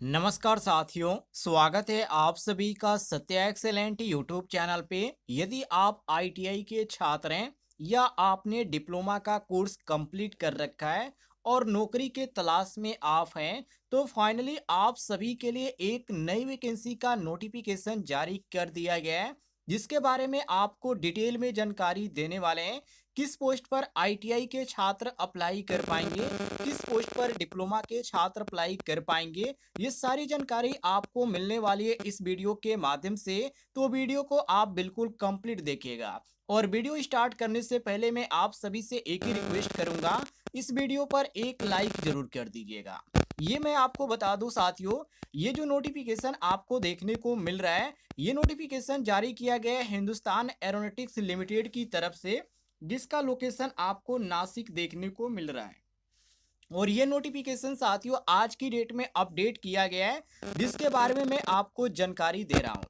नमस्कार साथियों, स्वागत है आप सभी का सत्या एक्सेलेंट यूट्यूब चैनल पे। यदि आप आईटीआई के छात्र हैं या आपने डिप्लोमा का कोर्स कंप्लीट कर रखा है और नौकरी के तलाश में आप हैं, तो फाइनली आप सभी के लिए एक नई वैकेंसी का नोटिफिकेशन जारी कर दिया गया है, जिसके बारे में आपको डिटेल में जानकारी देने वाले हैं। किस पोस्ट पर आईटीआई के छात्र अप्लाई कर पाएंगे, किस पोस्ट पर डिप्लोमा के छात्र अप्लाई कर पाएंगे, ये सारी जानकारी आपको मिलने वाली है इस वीडियो के माध्यम से। तो वीडियो को आप बिल्कुल कंप्लीट देखिएगा। और वीडियो स्टार्ट करने से पहले मैं आप सभी से एक ही रिक्वेस्ट करूंगा, इस वीडियो पर एक लाइक जरूर कर दीजिएगा। ये मैं आपको बता दूं साथियों, ये जो नोटिफिकेशन आपको देखने को मिल रहा है, ये नोटिफिकेशन जारी किया गया है हिंदुस्तान एरोनॉटिक्स लिमिटेड की तरफ से, जिसका लोकेशन आपको नासिक देखने को मिल रहा है। और ये नोटिफिकेशन साथियों आज की डेट में अपडेट किया गया है, जिसके बारे में मैं आपको जानकारी दे रहा हूँ।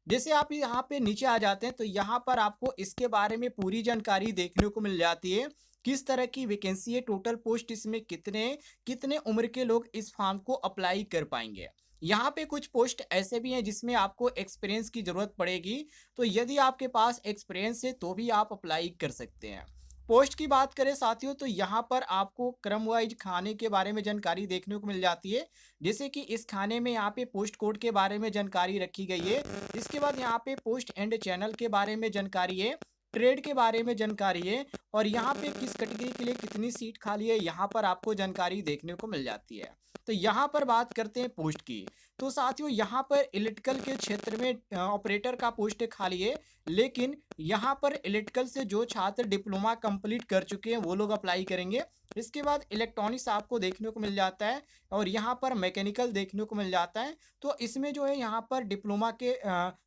जैसे आप यहाँ पे नीचे आ जाते हैं तो यहाँ पर आपको इसके बारे में पूरी जानकारी देखने को मिल जाती है। किस तरह की वैकेंसी है, टोटल पोस्ट इसमें कितने कितने उम्र के लोग इस फॉर्म को अप्लाई कर पाएंगे। यहाँ पे कुछ पोस्ट ऐसे भी हैं जिसमें आपको एक्सपीरियंस की जरूरत पड़ेगी, तो यदि आपके पास एक्सपीरियंस है तो भी आप अप्लाई कर सकते हैं। पोस्ट की बात करें साथियों, तो यहाँ पर आपको क्रम वाइज खाने के बारे में जानकारी देखने को मिल जाती है। जैसे कि इस खाने में यहाँ पे पोस्ट कोड के बारे में जानकारी रखी गई है। इसके बाद यहाँ पे पोस्ट एंड चैनल के बारे में जानकारी है, ट्रेड के बारे में जानकारी है, और यहाँ पे किस कैटेगरी के लिए कितनी सीट खाली है यहाँ पर आपको जानकारी देखने को मिल जाती है। तो यहाँ पर बात करते हैं पोस्ट की, तो साथियों यहाँ पर इलेक्ट्रिकल के क्षेत्र में ऑपरेटर का पोस्ट खाली है। लेकिन यहाँ पर इलेक्ट्रिकल से जो छात्र डिप्लोमा कंप्लीट कर चुके हैं वो लोग अप्लाई करेंगे। इसके बाद इलेक्ट्रॉनिक्स आपको देखने को मिल जाता है, और यहाँ पर मैकेनिकल देखने को मिल जाता है। तो इसमें जो है यहाँ पर डिप्लोमा के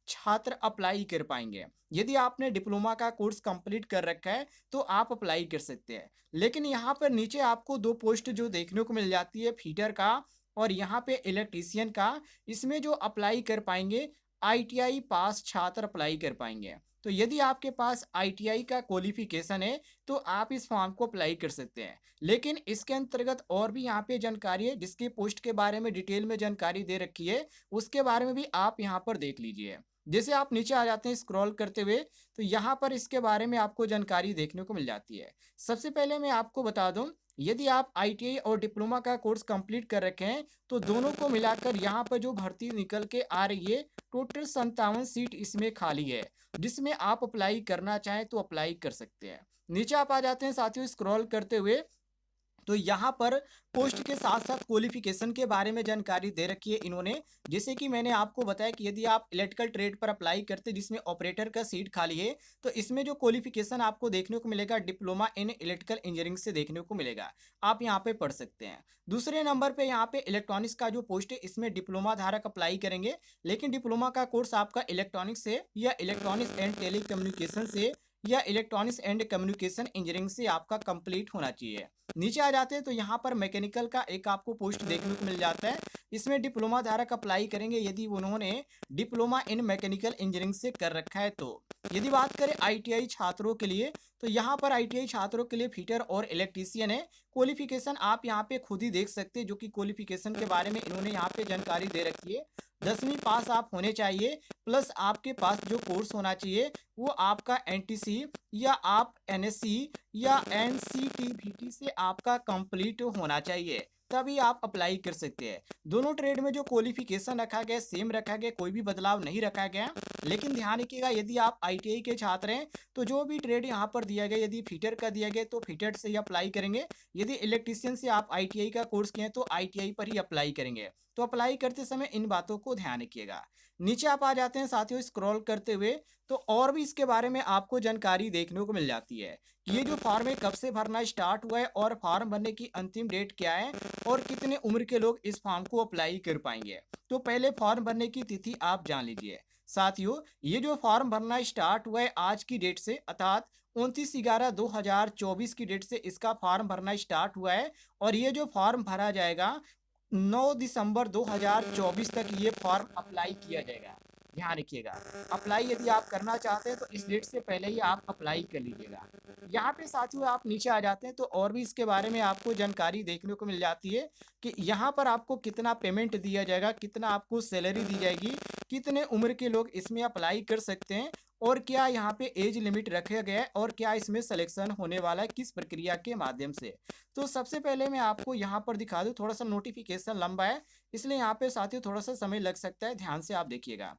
छात्र अप्लाई कर पाएंगे। यदि आपने डिप्लोमा का कोर्स कंप्लीट कर रखा है तो आप अप्लाई कर सकते हैं। लेकिन यहाँ पर नीचे आपको दो पोस्ट जो देखने को मिल जाती है, फीटर का और यहाँ पे इलेक्ट्रीशियन का, इसमें जो अप्लाई कर पाएंगे आईटीआई पास छात्र अप्लाई कर पाएंगे। तो यदि आपके पास आईटीआई का क्वालिफिकेशन है तो आप इस फॉर्म को अप्लाई कर सकते हैं। लेकिन इसके अंतर्गत और भी यहाँ पे जानकारी है, जिसके पोस्ट के बारे में डिटेल में जानकारी दे रखी है, उसके बारे में भी आप यहाँ पर देख लीजिए। जैसे आप नीचे आ जाते हैं स्क्रॉल करते हुए, तो यहाँ पर इसके बारे में आपको जानकारी देखने को मिल जाती है। सबसे पहले मैं आपको बता दूं, यदि आप आईटीआई और डिप्लोमा का कोर्स कंप्लीट कर रखे हैं तो दोनों को मिलाकर यहाँ पर जो भर्ती निकल के आ रही है, टोटल 57 सीट इसमें खाली है, जिसमें आप अप्लाई करना चाहें तो अप्लाई कर सकते हैं। नीचे आप आ जाते हैं साथियों स्क्रॉल करते हुए, तो यहाँ पर पोस्ट के साथ साथ क्वालिफिकेशन के बारे में जानकारी दे रखी है इन्होंने। जैसे कि मैंने आपको बताया कि यदि आप इलेक्ट्रिकल ट्रेड पर अप्लाई करते जिसमें ऑपरेटर का सीट खाली है, तो इसमें जो क्वालिफिकेशन आपको देखने को मिलेगा डिप्लोमा इन इलेक्ट्रिकल इंजीनियरिंग से देखने को मिलेगा, आप यहाँ पे पढ़ सकते हैं। दूसरे नंबर पे यहाँ पे इलेक्ट्रॉनिक्स का जो पोस्ट है इसमें डिप्लोमा धारक अप्लाई करेंगे। लेकिन डिप्लोमा का कोर्स आपका इलेक्ट्रॉनिक्स से या इलेक्ट्रॉनिक्स एंड टेलीकम्युनिकेशन से या इलेक्ट्रॉनिक्स एंड कम्युनिकेशन इंजीनियरिंग से आपका कंप्लीट होना चाहिए। नीचे आ जाते हैं तो यहाँ पर मैकेनिकल का एक आपको पोस्ट देखने को मिल जाता है। इसमें डिप्लोमा धारक अप्लाई करेंगे यदि उन्होंने डिप्लोमा इन मैकेनिकल इंजीनियरिंग से कर रखा है तो। यदि बात करें आईटीआई छात्रों के लिए, तो यहाँ पर आईटीआई छात्रों के लिए फिटर और इलेक्ट्रीशियन है। क्वालिफिकेशन आप यहाँ पे खुद ही देख सकते हैं, जो कि क्वालिफिकेशन के बारे में इन्होंने यहाँ पे जानकारी दे रखी है। 10वीं पास आप होने चाहिए, प्लस आपके पास जो कोर्स होना चाहिए वो आपका एनटीसी या आप एनएससी या एनसीटीबीटी से आपका कंप्लीट होना चाहिए, तभी आप अप्लाई कर सकते हैं। दोनों ट्रेड में जो क्वालिफिकेशन रखा गया सेम रखा गया, कोई भी बदलाव नहीं रखा गया। लेकिन ध्यान रखिएगा, यदि आप आईटीआई के छात्र हैं तो जो भी ट्रेड यहाँ पर दिया गया, यदि फिटर का दिया गया तो फिटर से ही अप्लाई करेंगे। यदि इलेक्ट्रीशियन से आप आईटीआई का कोर्स किए हैं तो आईटीआई पर ही अप्लाई करेंगे। तो अप्लाई करते समय इन बातों को ध्यान रखिएगा। नीचे आप आ जाते हैं साथियों स्क्रॉल करते हुए, तो और भी इसके बारे में आपको जानकारी देखने को मिल जाती है कि ये जो फॉर्म है कब से भरना स्टार्ट हुआ है और फॉर्म भरने की अंतिम डेट क्या है और कितने उम्र के लोग इस फॉर्म को अप्लाई कर पाएंगे। तो पहले फॉर्म भरने की तिथि आप जान लीजिए साथियों। ये जो फॉर्म भरना स्टार्ट हुआ है आज की डेट से, अर्थात 29/11/2024 की डेट से इसका फॉर्म भरना स्टार्ट हुआ है। और ये जो फॉर्म भरा जाएगा 9 दिसंबर 2024 तक ये फॉर्म अप्लाई किया जाएगा। ध्यान रखिएगा, अप्लाई यदि आप करना चाहते हैं तो इस डेट से पहले ही आप अप्लाई कर लीजिएगा। यहाँ पे साथियों आप नीचे आ जाते हैं तो और भी इसके बारे में आपको जानकारी देखने को मिल जाती है कि यहाँ पर आपको कितना पेमेंट दिया जाएगा, कितना आपको सैलरी दी जाएगी, कितने उम्र के लोग इसमें अप्लाई कर सकते हैं और क्या यहाँ पे एज लिमिट रखा गया है और क्या इसमें सिलेक्शन होने वाला है, किस प्रक्रिया के माध्यम से। तो सबसे पहले मैं आपको यहाँ पर दिखा दूँ, थोड़ा सा नोटिफिकेशन लंबा है इसलिए यहाँ पे साथियों थोड़ा सा समय लग सकता है, ध्यान से आप देखिएगा।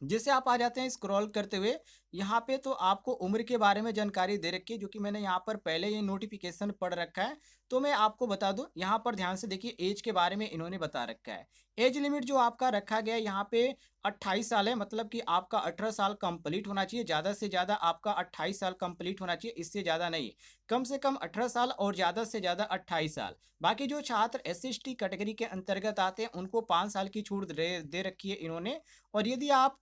जैसे आप आ जाते हैं स्क्रॉल करते हुए यहाँ पे तो आपको उम्र के बारे में जानकारी दे रखी है जो कि मैंने यहाँ पर पहले ये नोटिफिकेशन पढ़ रखा है। तो मैं आपको बता दूं यहाँ पर ध्यान से देखिए एज के बारे में इन्होंने बता रखा है। एज लिमिट जो आपका रखा गया है यहाँ पे 28 साल है, मतलब कि आपका 18 साल कंप्लीट होना चाहिए, ज़्यादा से ज़्यादा आपका 28 साल कंप्लीट होना चाहिए, इससे ज़्यादा नहीं। कम से कम 18 साल और ज़्यादा से ज़्यादा 28 साल। बाकी जो छात्र SC/ST कैटेगरी के अंतर्गत आते हैं उनको 5 साल की छूट दे रखी है इन्होंने। और यदि आप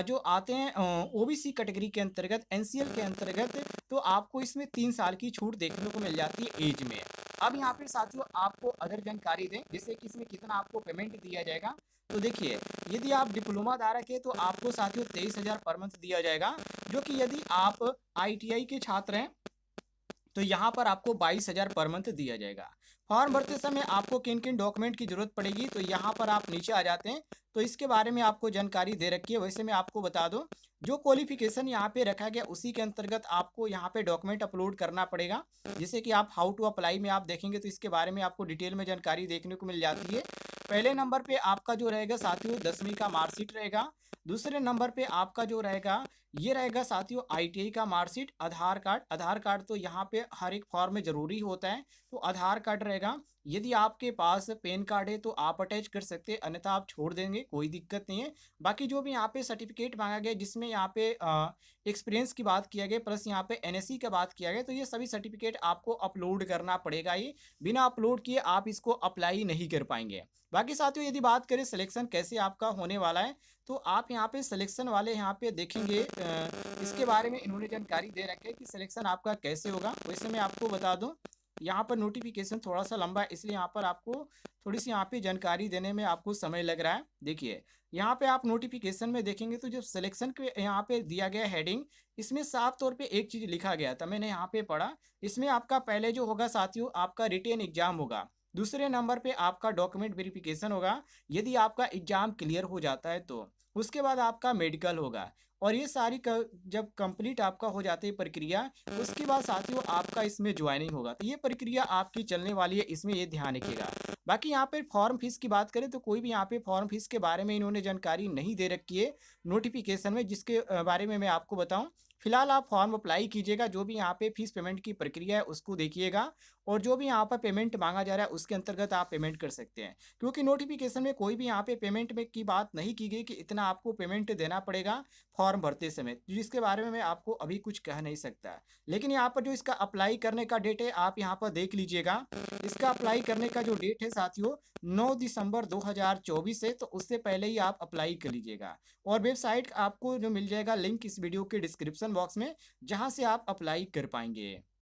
जो आते हैं OBC कैटेगरी के अंतर्गत, NCL के अंतर्गत, तो आपको इसमें 3 साल की छूट देखने को मिल जाती है एज में। अब यहाँ पे साथियों आपको अदर जानकारी दें जैसे कि इसमें कितना आपको पेमेंट दिया जाएगा। तो देखिए यदि आप डिप्लोमा धारक है तो आपको साथियों 23,000 पर मंथ दिया जाएगा, जो कि यदि आप ITI के छात्र हैं तो यहाँ पर आपको 22,000 पर मंथ दिया जाएगा। फॉर्म भरते समय आपको किन किन डॉक्यूमेंट की जरूरत पड़ेगी तो यहाँ पर आप नीचे आ जाते हैं तो इसके बारे में आपको जानकारी दे रखी है। वैसे मैं आपको बता दूं जो क्वालिफिकेशन यहाँ पे रखा गया उसी के अंतर्गत आपको यहाँ पे डॉक्यूमेंट अपलोड करना पड़ेगा। जैसे कि आप हाउ टू अप्लाई में आप देखेंगे तो इसके बारे में आपको डिटेल में जानकारी देखने को मिल जाती है। पहले नंबर पे आपका जो रहेगा साथियों 10वीं का मार्कशीट रहेगा। दूसरे नंबर पे आपका जो रहेगा ये रहेगा साथियों ITI का मार्कशीट, आधार कार्ड। आधार कार्ड तो यहाँ पे हर एक फॉर्म में जरूरी होता है तो आधार कार्ड रहेगा। यदि आपके पास पैन कार्ड है तो आप अटैच कर सकते हैं, अन्यथा आप छोड़ देंगे, कोई दिक्कत नहीं है। बाकी जो भी यहाँ पे सर्टिफिकेट मांगा गया जिसमें यहाँ पे एक्सपीरियंस की बात किया गया प्लस यहाँ पे NSE का बात किया गया तो ये सभी सर्टिफिकेट आपको अपलोड करना पड़ेगा। ये बिना अपलोड किए आप इसको अप्लाई नहीं कर पाएंगे। बाकी साथियों यदि बात करें सिलेक्शन कैसे आपका होने वाला है तो आप यहाँ पे सिलेक्शन वाले यहाँ पे देखेंगे इसके बारे में इन्होंने जानकारी दे रखी है कि सिलेक्शन आपका कैसे होगा। वैसे मैं आपको बता दूं यहाँ पर नोटिफिकेशन थोड़ा सा लंबा है इसलिए यहाँ पर आपको थोड़ी सी यहाँ पे जानकारी देने में आपको समय लग रहा है। देखिए यहाँ पे आप नोटिफिकेशन में देखेंगे तो जो सिलेक्शन के यहाँ पे दिया गया हेडिंग इसमें साफ तौर पे एक चीज लिखा गया था, मैंने यहाँ पे पढ़ा। इसमें आपका पहले जो होगा साथियों आपका रिटेन एग्जाम होगा, दूसरे नंबर पे आपका डॉक्यूमेंट वेरिफिकेशन होगा यदि आपका एग्जाम क्लियर हो जाता है तो। उसके बाद आपका मेडिकल होगा और ये सारी जब कंप्लीट आपका हो जाती है प्रक्रिया उसके बाद साथियों आपका इसमें ज्वाइनिंग होगा। तो ये प्रक्रिया आपकी चलने वाली है, इसमें ये ध्यान रखिएगा। बाकी यहाँ पे फॉर्म फीस की बात करें तो कोई भी यहाँ पे फॉर्म फीस के बारे में इन्होंने जानकारी नहीं दे रखी है नोटिफिकेशन में, जिसके बारे में मैं आपको बताऊं। फिलहाल आप फॉर्म अप्लाई कीजिएगा, जो भी यहाँ पे फीस पेमेंट की प्रक्रिया है उसको देखिएगा और जो भी यहाँ पर पेमेंट मांगा जा रहा है उसके अंतर्गत आप पेमेंट कर सकते हैं। क्योंकि नोटिफिकेशन में कोई भी यहाँ पे पेमेंट में की बात नहीं की गई कि इतना आपको पेमेंट देना पड़ेगा फॉर्म भरते समय, जिसके बारे में मैं आपको अभी कुछ कह नहीं सकता। लेकिन यहाँ पर जो इसका अप्लाई करने का डेट है आप यहाँ पर देख लीजिएगा। इसका अप्लाई करने का जो डेट है साथियों 9 दिसंबर 2024 है, तो उससे पहले ही आप अप्लाई कर लीजिएगा। और वेबसाइट आपको जो मिल जाएगा लिंक इस वीडियो के डिस्क्रिप्शन बॉक्स में, जहाँ से आप अप्लाई कर पाएंगे।